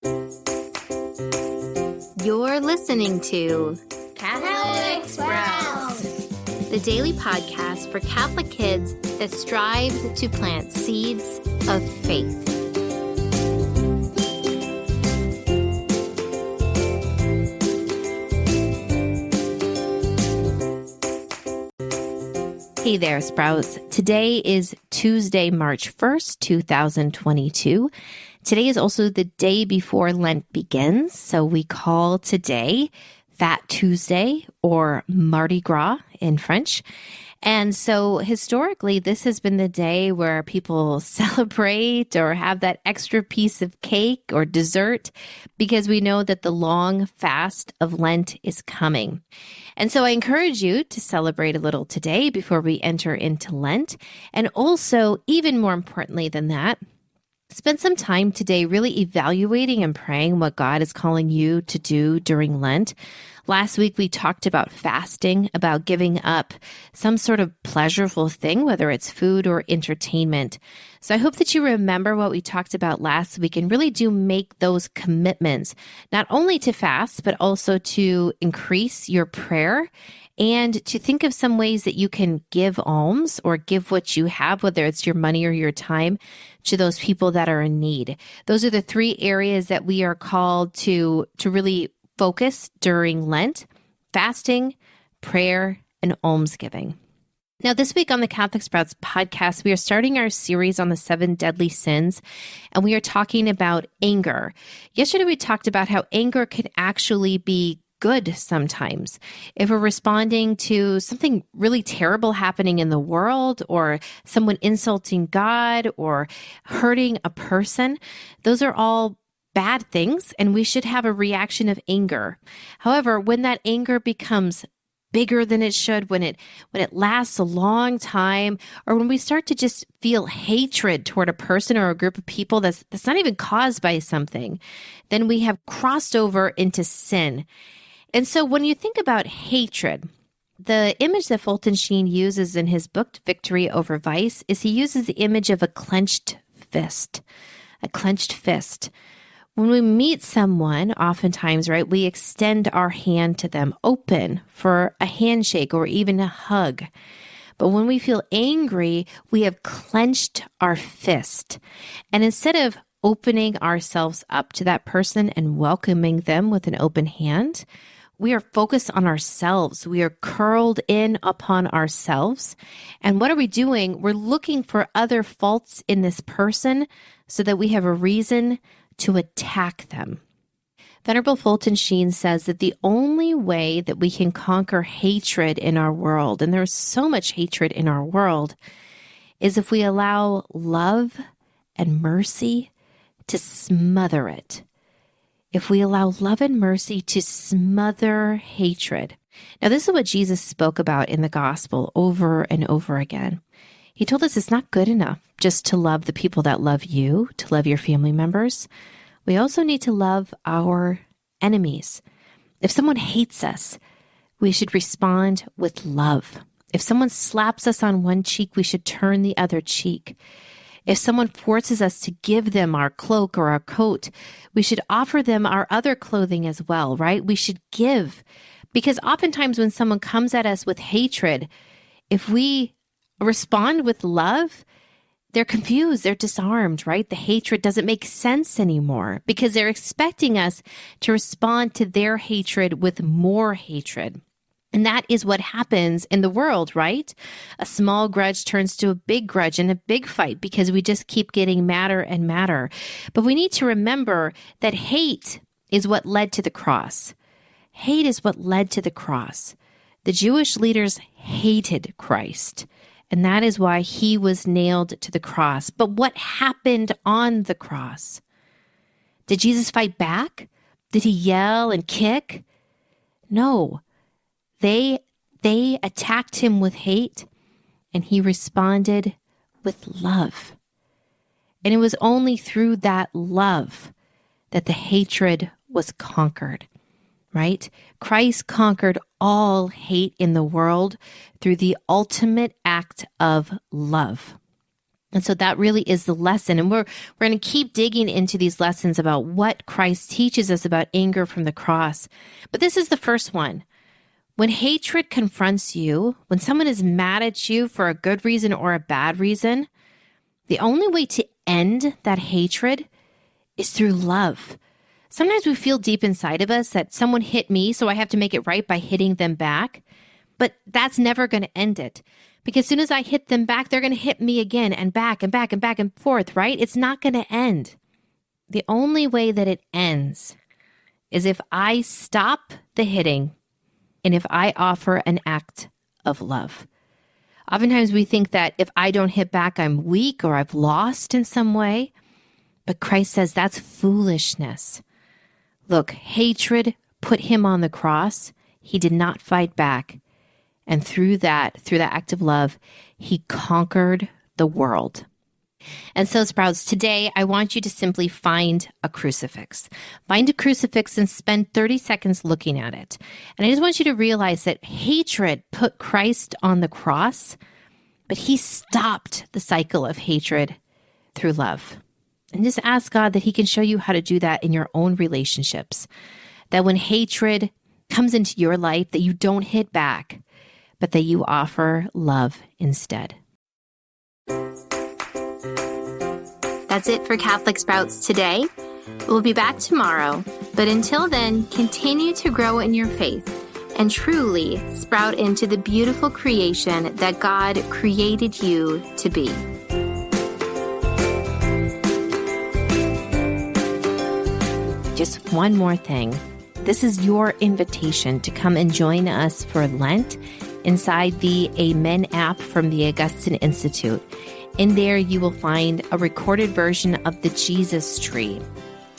You're listening to Catholic Sprouts, the daily podcast for Catholic kids that strives to plant seeds of faith. Hey there, Sprouts. Today is Tuesday, March 1st, 2022. Today is also the day before Lent begins, so we call today Fat Tuesday or Mardi Gras in French. And so historically, this has been the day where people celebrate or have that extra piece of cake or dessert because we know that the long fast of Lent is coming. And so I encourage you to celebrate a little today before we enter into Lent. And also, even more importantly than that, spend some time today really evaluating and praying what God is calling you to do during Lent. Last week, we talked about fasting, about giving up some sort of pleasurable thing, whether it's food or entertainment. So I hope that you remember what we talked about last week and really do make those commitments, not only to fast, but also to increase your prayer and to think of some ways that you can give alms or give what you have, whether it's your money or your time, to those people that are in need. Those are the three areas that we are called to really focus during Lent: fasting, prayer, and almsgiving. Now, this week on the Catholic Sprouts podcast, we are starting our series on the 7 deadly sins, and we are talking about anger. Yesterday, we talked about how anger can actually be good sometimes. If we're responding to something really terrible happening in the world, or someone insulting God, or hurting a person, those are all bad things, and we should have a reaction of anger. However, when that anger becomes bigger than it should, when it lasts a long time, or when we start to just feel hatred toward a person or a group of people that's not even caused by something, then we have crossed over into sin. And so when you think about hatred, the image that Fulton Sheen uses in his book, Victory Over Vice, is he uses the image of a clenched fist. A clenched fist. When we meet someone, oftentimes, right, we extend our hand to them open for a handshake or even a hug. But when we feel angry, we have clenched our fist. And instead of opening ourselves up to that person and welcoming them with an open hand, we are focused on ourselves. We are curled in upon ourselves. And what are we doing? We're looking for other faults in this person so that we have a reason to attack them. Venerable Fulton Sheen says that the only way that we can conquer hatred in our world, and there's so much hatred in our world, is if we allow love and mercy to smother it. If we allow love and mercy to smother hatred. Now, this is what Jesus spoke about in the gospel over and over again. He told us it's not good enough just to love the people that love you, to love your family members. We also need to love our enemies. If someone hates us, we should respond with love. If someone slaps us on one cheek, we should turn the other cheek. If someone forces us to give them our cloak or our coat, we should offer them our other clothing as well, right? We should give. Because oftentimes when someone comes at us with hatred, if we respond with love, they're confused, they're disarmed, right? The hatred doesn't make sense anymore because they're expecting us to respond to their hatred with more hatred. And that is what happens in the world, right? A small grudge turns to a big grudge and a big fight because we just keep getting madder and madder. But we need to remember that hate is what led to the cross. Hate is what led to the cross. The Jewish leaders hated Christ, and that is why he was nailed to the cross. But what happened on the cross? Did Jesus fight back? Did he yell and kick? No. They attacked him with hate, and he responded with love. And it was only through that love that the hatred was conquered, right? Christ conquered all hate in the world through the ultimate act of love. And so that really is the lesson. And we're going to keep digging into these lessons about what Christ teaches us about anger from the cross. But this is the first one. When hatred confronts you, when someone is mad at you for a good reason or a bad reason, the only way to end that hatred is through love. Sometimes we feel deep inside of us that someone hit me, so I have to make it right by hitting them back. But that's never going to end it. Because as soon as I hit them back, they're going to hit me again and back and back and back and forth, right? It's not going to end. The only way that it ends is if I stop the hitting and if I offer an act of love. Oftentimes we think that if I don't hit back, I'm weak or I've lost in some way. But Christ says that's foolishness. Look, hatred put him on the cross. He did not fight back. And through that act of love, he conquered the world. And so, Sprouts, today I want you to simply find a crucifix. Find a crucifix and spend 30 seconds looking at it. And I just want you to realize that hatred put Christ on the cross, but he stopped the cycle of hatred through love. And just ask God that he can show you how to do that in your own relationships. That when hatred comes into your life, that you don't hit back, but that you offer love instead. That's it for Catholic Sprouts today. We'll be back tomorrow, but until then, continue to grow in your faith and truly sprout into the beautiful creation that God created you to be. Just one more thing. This is your invitation to come and join us for Lent inside the Amen app from the Augustine Institute. In there, you will find a recorded version of the Jesus Tree.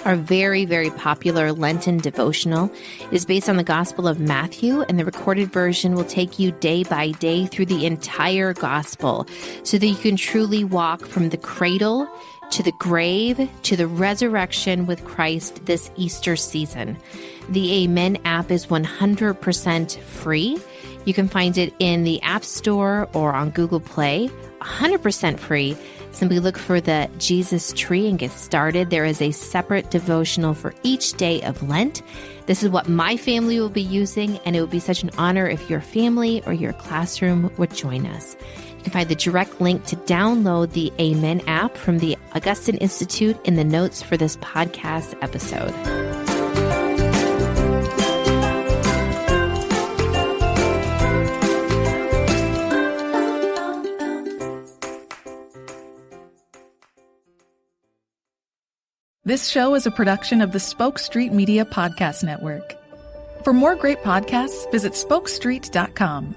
Our very, very popular Lenten devotional is based on the Gospel of Matthew, and the recorded version will take you day by day through the entire Gospel so that you can truly walk from the cradle to the grave to the resurrection with Christ this Easter season. The Amen app is 100% free. You can find it in the App Store or on Google Play, 100% free. Simply look for the Jesus Tree and get started. There is a separate devotional for each day of Lent. This is what my family will be using, and it would be such an honor if your family or your classroom would join us. You can find the direct link to download the Amen app from the Augustine Institute in the notes for this podcast episode. This show is a production of the Spoke Street Media Podcast Network. For more great podcasts, visit spokestreet.com.